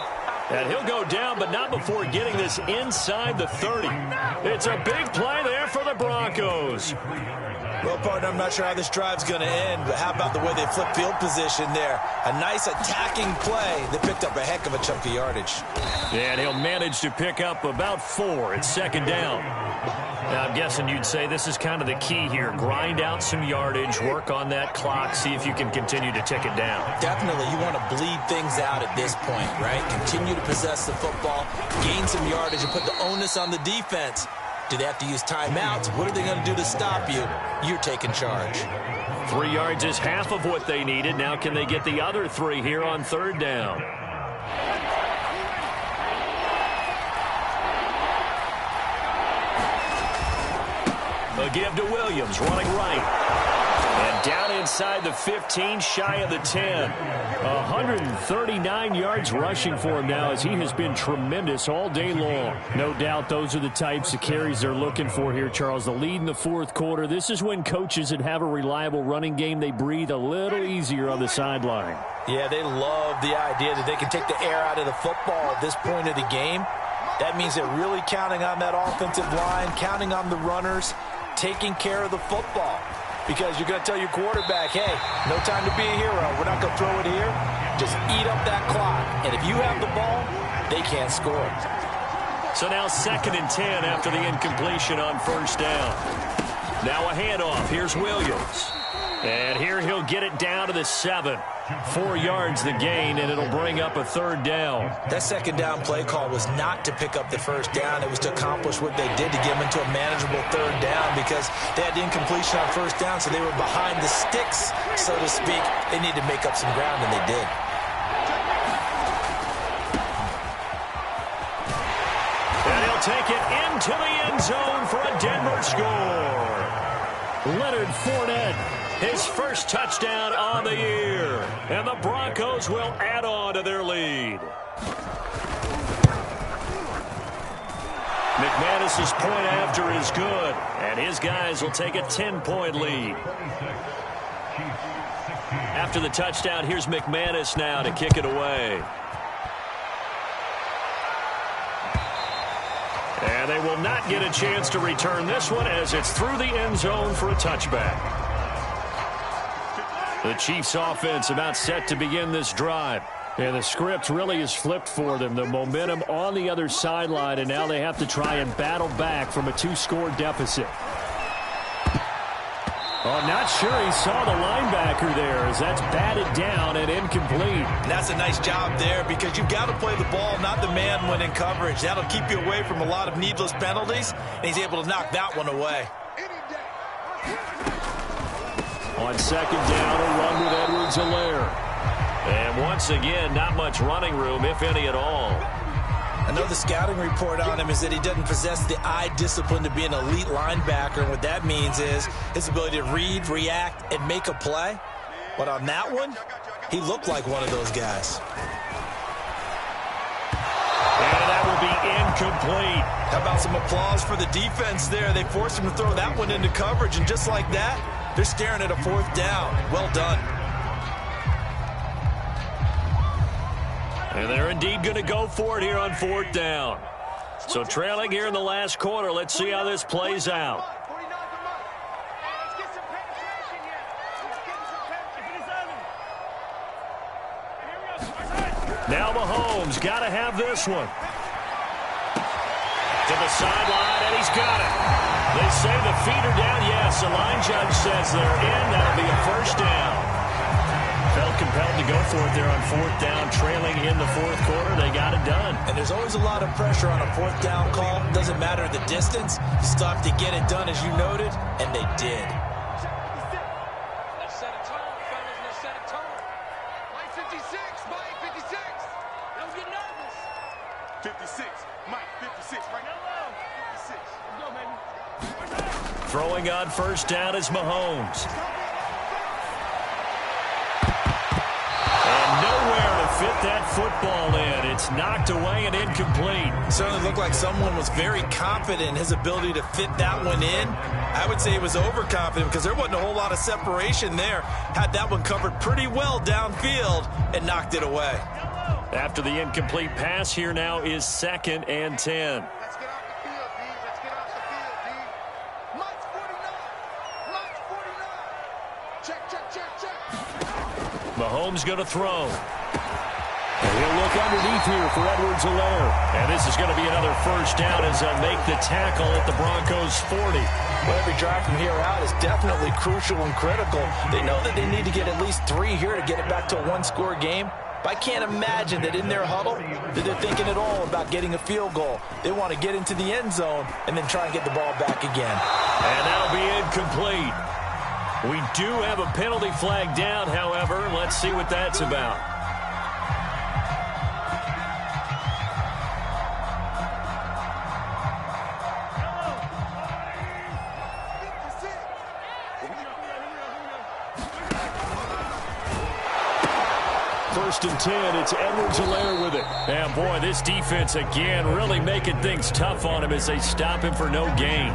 Speaker 3: And he'll go down, but not before getting this inside the 30. It's a big play there for the Broncos.
Speaker 1: Well, partner, I'm not sure how this drive's going to end, but how about the way they flip field position there? A nice attacking play that picked up a heck of a chunk of yardage.
Speaker 3: And he'll manage to pick up about 4 at second down. Now, I'm guessing you'd say this is kind of the key here. Grind out some yardage, work on that clock, see if you can continue to tick it down.
Speaker 1: Definitely. You want to bleed things out at this point, right? Continue to possess the football, gain some yardage, and put the onus on the defense. Do they have to use timeouts? What are they going to do to stop you? You're taking charge.
Speaker 3: 3 yards is half of what they needed. Now can they get the other 3 here on third down? A give to Williams, running right. And down inside the 15, shy of the 10. 139 yards rushing for him now, as he has been tremendous all day long. No doubt those are the types of carries they're looking for here, Charles. The lead in the fourth quarter. This is when coaches that have a reliable running game, they breathe a little easier on the sideline.
Speaker 1: Yeah, they love the idea that they can take the air out of the football at this point of the game. That means they're really counting on that offensive line, counting on the runners, taking care of the football. Because you're going to tell your quarterback, hey, no time to be a hero. We're not going to throw it here. Just eat up that clock. And if you have the ball, they can't score.
Speaker 3: So now 2nd and 10 after the incompletion on first down. Now a handoff. Here's Williams. And here he'll get it down to the 7. 4 yards the gain, and it'll bring up a 3rd down.
Speaker 1: That 2nd down play call was not to pick up the 1st down. It was to accomplish what they did to get them into a manageable 3rd down because they had the incompletion on 1st down, so they were behind the sticks, so to speak. They needed to make up some ground, and they did.
Speaker 3: And he'll take it into the end zone for a Denver score. Leonard Fournette, his first touchdown on the year. And the Broncos will add on to their lead. McManus's point after is good. And his guys will take a 10-point lead. After the touchdown, here's McManus now to kick it away. And they will not get a chance to return this one as it's through the end zone for a touchback. The Chiefs offense about set to begin this drive. And the script really is flipped for them. The momentum on the other sideline, and now they have to try and battle back from a 2-score deficit. Oh, not sure he saw the linebacker there as that's batted down and incomplete.
Speaker 1: And that's a nice job there because you've got to play the ball, not the man when in coverage. That'll keep you away from a lot of needless penalties, and he's able to knock that one away.
Speaker 3: On 2nd down, a run with Edwards-Helaire. And once again, not much running room, if any at all.
Speaker 1: I know the scouting report on him is that he doesn't possess the eye discipline to be an elite linebacker, and what that means is his ability to read, react, and make a play. But on that one, he looked like one of those guys.
Speaker 3: And that will be incomplete.
Speaker 1: How about some applause for the defense there? They forced him to throw that one into coverage, and just like that, they're staring at a 4th down. Well done.
Speaker 3: And they're indeed going to go for it here on 4th down. So trailing here in the last quarter, let's see how this plays out. Now Mahomes got to have this one. To the sideline, and he's got it. They say the feet are down. Yes, the line judge says they're in. That'll be a 1st down. Felt compelled to go for it there on 4th down, trailing in the 4th quarter. They got it done.
Speaker 1: And there's always a lot of pressure on a 4th down call. Doesn't matter the distance. You still have to get it done, as you noted, and they did.
Speaker 4: Let's set a tone, fellas. Let's set a tone. Mike 56. Mike 56. Don't get nervous. 56. Mike 56. Right now. 56. Let's go, baby.
Speaker 3: Throwing on 1st down is Mahomes. Nowhere to fit that football in. It's knocked away and incomplete.
Speaker 1: Certainly looked like someone was very confident in his ability to fit that one in. I would say he was overconfident because there wasn't a whole lot of separation there. Had that one covered pretty well downfield and knocked it away.
Speaker 3: After the incomplete pass, here now is 2nd and 10.
Speaker 4: Let's get off the field, D. Let's get off the field, D. Mike's 49. Mike's 49. Check, check, check, check.
Speaker 3: Mahomes going to throw. And he'll look underneath here for Edwards-Helaire. And this is going to be another 1st down as they'll make the tackle at the Broncos' 40.
Speaker 1: Well, every drive from here out is definitely crucial and critical. They know that they need to get at least 3 here to get it back to a 1-score game. But I can't imagine that in their huddle that they're thinking at all about getting a field goal. They want to get into the end zone and then try and get the ball back again.
Speaker 3: And that'll be incomplete. We do have a penalty flag down, however. Let's see what that's about. First and 10, it's Edwards-Helaire with it. And boy, this defense again really making things tough on him as they stop him for no gain.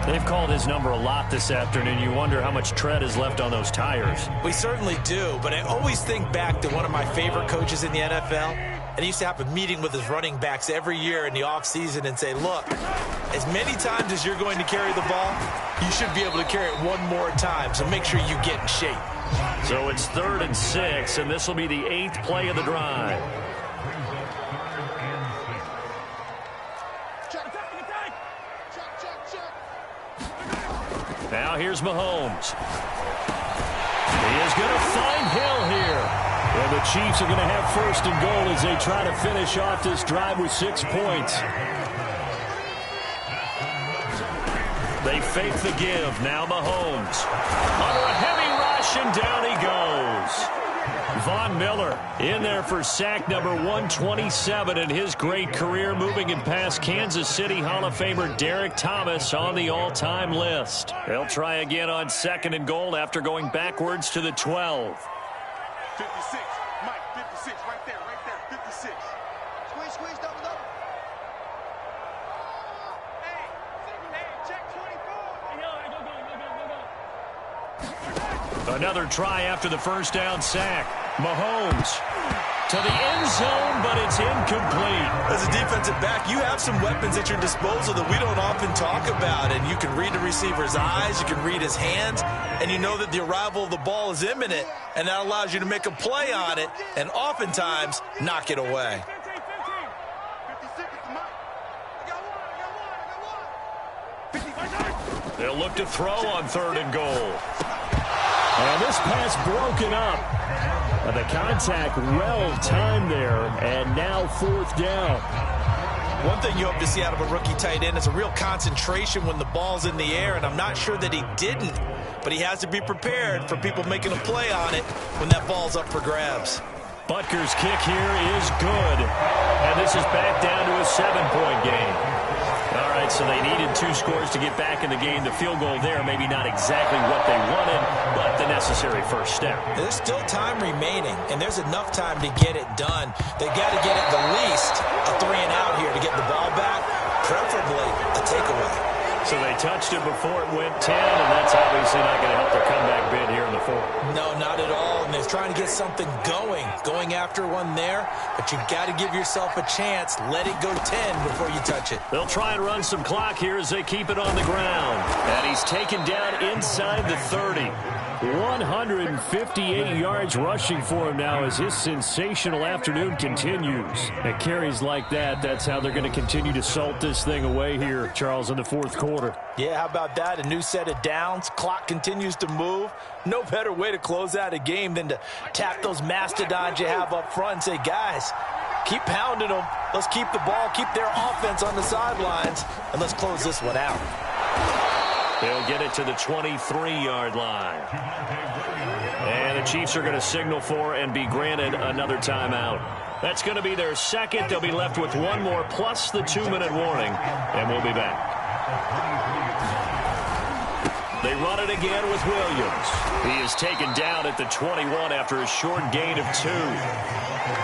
Speaker 3: They've called his number a lot this afternoon. You wonder how much tread is left on those tires.
Speaker 1: We certainly do, but I always think back to one of my favorite coaches in the NFL. And he used to have a meeting with his running backs every year in the offseason and say, look, as many times as you're going to carry the ball, you should be able to carry it one more time, so make sure you get in shape.
Speaker 3: So it's 3rd and 6, and this will be the 8th play of the drive. Now here's Mahomes. He is going to find Hill here. And the Chiefs are going to have first and goal as they try to finish off this drive with 6 points. They fake the give. Now Mahomes. Under a heavy rush, and down he goes. Von Miller in there for sack number 127 in his great career, moving it past Kansas City Hall of Famer Derek Thomas on the all-time list. They'll try again on second and goal after going backwards to the 12.
Speaker 4: 56, Mike, 56, right there, 56. Squeeze, double. Hey, check 24. Go.
Speaker 3: Another try after the first down sack. Mahomes to the end zone, but it's incomplete.
Speaker 1: As a defensive back, you have some weapons at your disposal that we don't often talk about, and you can read the receiver's eyes, you can read his hands, and you know that the arrival of the ball is imminent, and that allows you to make a play on it and oftentimes knock it away.
Speaker 4: 56
Speaker 3: They'll look to throw on third and goal. And this pass broken up. The contact well-timed there, and now fourth down.
Speaker 1: One thing you hope to see out of a rookie tight end is a real concentration when the ball's in the air, and I'm not sure that he didn't, but he has to be prepared for people making a play on it when that ball's up for grabs.
Speaker 3: Butker's kick here is good, and this is back down to a 7-point game. All right, so they needed 2 scores to get back in the game. The field goal there, maybe not exactly what they wanted, but the necessary first step.
Speaker 1: There's still time remaining, and there's enough time to get it done. They got to get at the least a 3 and out here to get the ball back, preferably a takeaway.
Speaker 3: So they touched it before it went 10, and that's obviously not going to help their comeback bid here in the fourth.
Speaker 1: No, not at all, and they're trying to get something going after one there, but you got to give yourself a chance. Let it go 10 before you touch it.
Speaker 3: They'll try and run some clock here as they keep it on the ground. And he's taken down inside the 30. 158 yards rushing for him now as his sensational afternoon continues. At carries like that, that's how they're going to continue to salt this thing away here, Charles, in the fourth quarter.
Speaker 1: Yeah, how about that? A new set of downs. Clock continues to move. No better way to close out a game than to tap those mastodons you have up front and say, guys, keep pounding them. Let's keep the ball, keep their offense on the sidelines, and let's close this one out.
Speaker 3: They'll get it to the 23-yard line. And the Chiefs are going to signal for and be granted another timeout. That's going to be their second. They'll be left with one more plus the 2-minute warning, and we'll be back. They run it again with Williams. He is taken down at the 21 after a short gain of 2.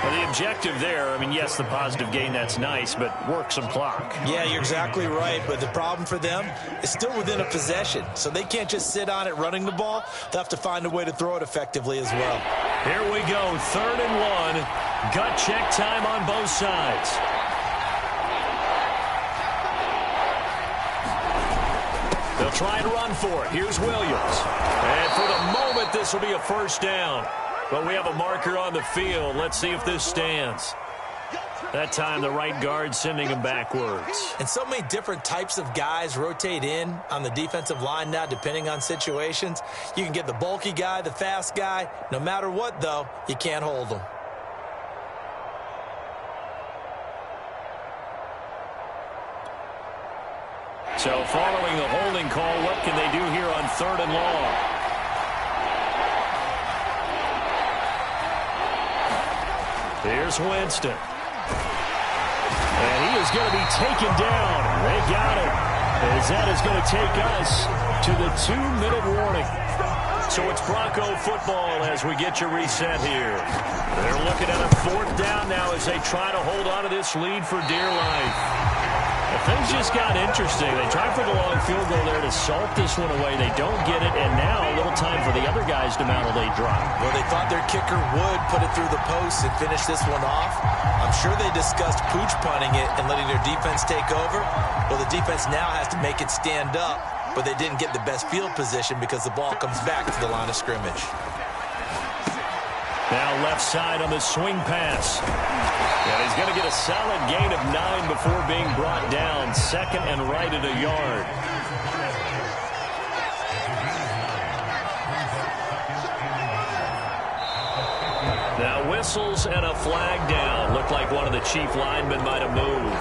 Speaker 3: Well, the objective there, I mean, yes, the positive gain, that's nice, but work some clock.
Speaker 1: Yeah, you're exactly right, but the problem for them is still within a possession, so they can't just sit on it running the ball. They'll have to find a way to throw it effectively as well.
Speaker 3: Here we go, 3rd and 1. Gut check time on both sides. They'll try and run for it. Here's Williams. And for the moment, this will be a first down. But we have a marker on the field. Let's see if this stands. That time, the right guard sending him backwards.
Speaker 1: And so many different types of guys rotate in on the defensive line now, depending on situations. You can get the bulky guy, the fast guy. No matter what, though, you can't hold them.
Speaker 3: So following the holding call, what can they do here on 3rd and long? Here's Winston. And he is going to be taken down. They got him. As that is going to take us to the 2-minute warning. So it's Bronco football as we get you reset here. They're looking at a 4th down now as they try to hold on to this lead for dear life. Well, things just got interesting. They tried for the long field goal there to salt this one away. They don't get it, and now a little time for the other guys to mount a late drive.
Speaker 1: Well, they thought their kicker would put it through the post and finish this one off. I'm sure they discussed pooch punting it and letting their defense take over. Well, the defense now has to make it stand up, but they didn't get the best field position because the ball comes back to the line of scrimmage.
Speaker 3: Now left side on the swing pass. And he's going to get a solid gain of 9 before being brought down. 2nd and right at a yard.
Speaker 2: Now whistles and a flag down. Looked like one of the chief linemen might have moved.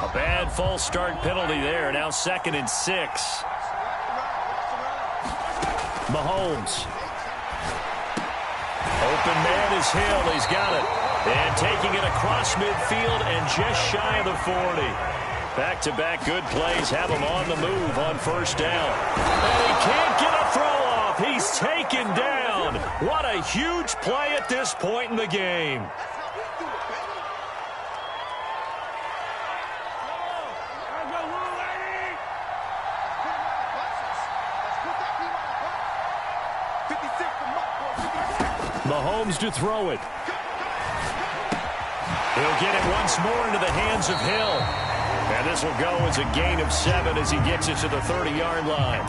Speaker 2: A bad false start penalty there. Now 2nd and 6. Mahomes. Open man is Hill. He's got it. And taking it across midfield and just shy of the 40. Back-to-back good plays have him on the move on 1st down. And he can't get a throw off. He's taken down. What a huge play at this point in the game. Mahomes to throw it. He'll get it once more into the hands of Hill. And this will go as a gain of 7 as he gets it to the 30-yard line.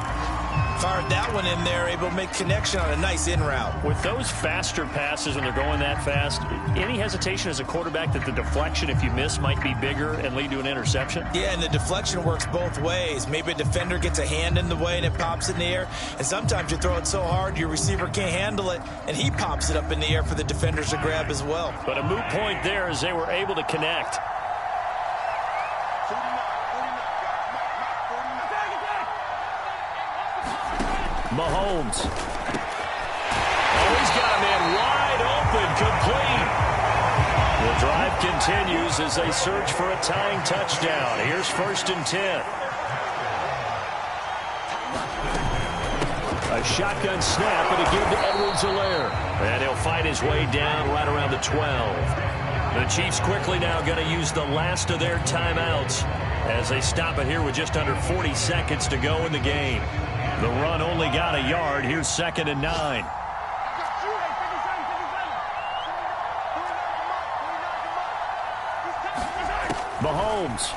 Speaker 1: Fired that one in there, able to make connection on a nice in route.
Speaker 2: With those faster passes when they're going that fast, any hesitation as a quarterback that the deflection, if you miss, might be bigger and lead to an interception?
Speaker 1: Yeah, and the deflection works both ways. Maybe a defender gets a hand in the way and it pops in the air. And sometimes you throw it so hard your receiver can't handle it, and he pops it up in the air for the defenders to grab as well.
Speaker 2: But a moot point there as they were able to connect. Mahomes. Oh, he's got a man wide open, complete. The drive continues as they search for a tying touchdown. Here's 1st and 10. A shotgun snap and a give to Edwards-Helaire. And he'll fight his way down right around the 12. The Chiefs quickly now going to use the last of their timeouts as they stop it here with just under 40 seconds to go in the game. The run only got a yard. Here's 2nd and 9. Mahomes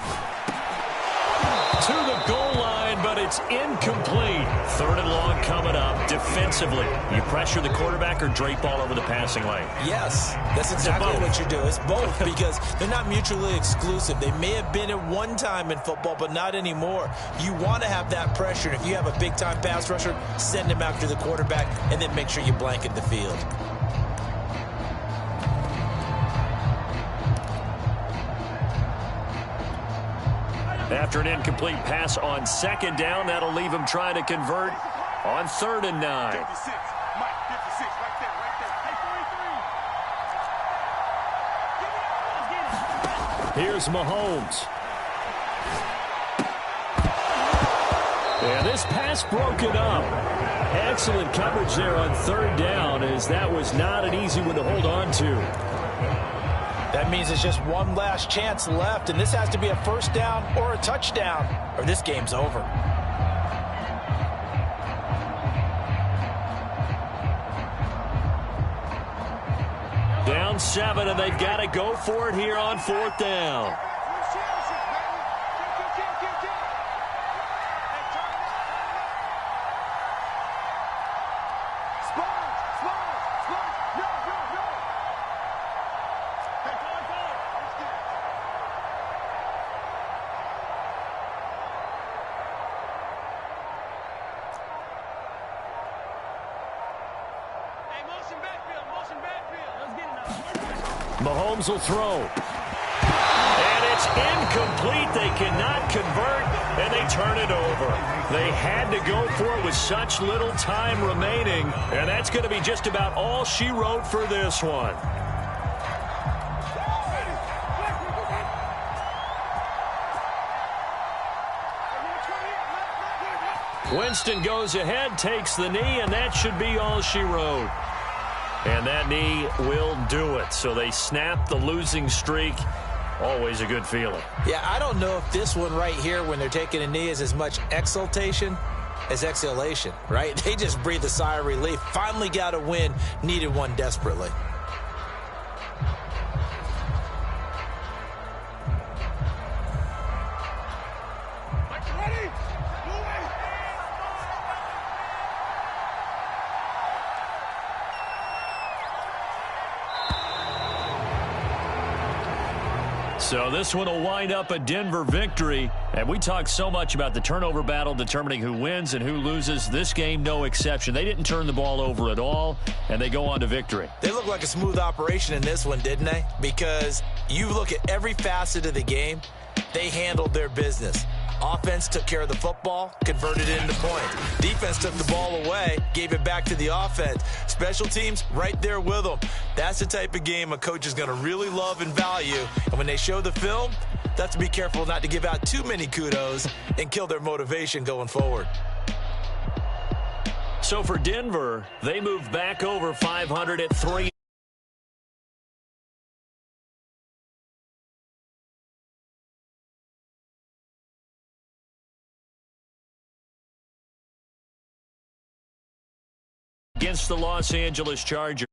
Speaker 2: to the goal line, but it's incomplete. 3rd and long coming up. Defensively, you pressure the quarterback or drape all over the passing lane?
Speaker 1: Yes, that's exactly what you do. It's both because they're not mutually exclusive. They may have been at one time in football, but not anymore. You want to have that pressure. If you have a big-time pass rusher, send him after the quarterback, and then make sure you blanket the field.
Speaker 2: After an incomplete pass on 2nd down, that'll leave him trying to convert on 3rd and 9.
Speaker 4: 56, Mike, 56, right there, right there.
Speaker 2: Here's Mahomes. And this pass broken up. Excellent coverage there on 3rd down, as that was not an easy one to hold on to.
Speaker 1: That means it's just one last chance left, and this has to be a 1st down or a touchdown, or this game's over.
Speaker 2: Down 7, and they've got to go for it here on 4th down. Mahomes will throw. And it's incomplete. They cannot convert, and they turn it over. They had to go for it with such little time remaining, and that's going to be just about all she wrote for this one. Winston goes ahead, takes the knee, and that should be all she wrote. And that knee will do it. So they snap the losing streak. Always a good feeling.
Speaker 1: Yeah, I don't know if this one right here, when they're taking a knee, is as much exultation as exhalation, right? They just breathe a sigh of relief. Finally got a win. Needed one desperately.
Speaker 2: So this one will wind up a Denver victory.
Speaker 3: And we talk so much about the turnover battle determining who wins and who loses. This game, no exception. They didn't turn the ball over at all, and they go on to victory.
Speaker 1: They look like a smooth operation in this one, didn't they? Because you look at every facet of the game, they handled their business. Offense took care of the football, converted it into points. Defense took the ball away, gave it back to the offense. Special teams, right there with them. That's the type of game a coach is going to really love and value. And when they show the film, they have to be careful not to give out too many kudos and kill their motivation going forward.
Speaker 3: So for Denver, they move back over 500 at 3. Against the Los Angeles Chargers.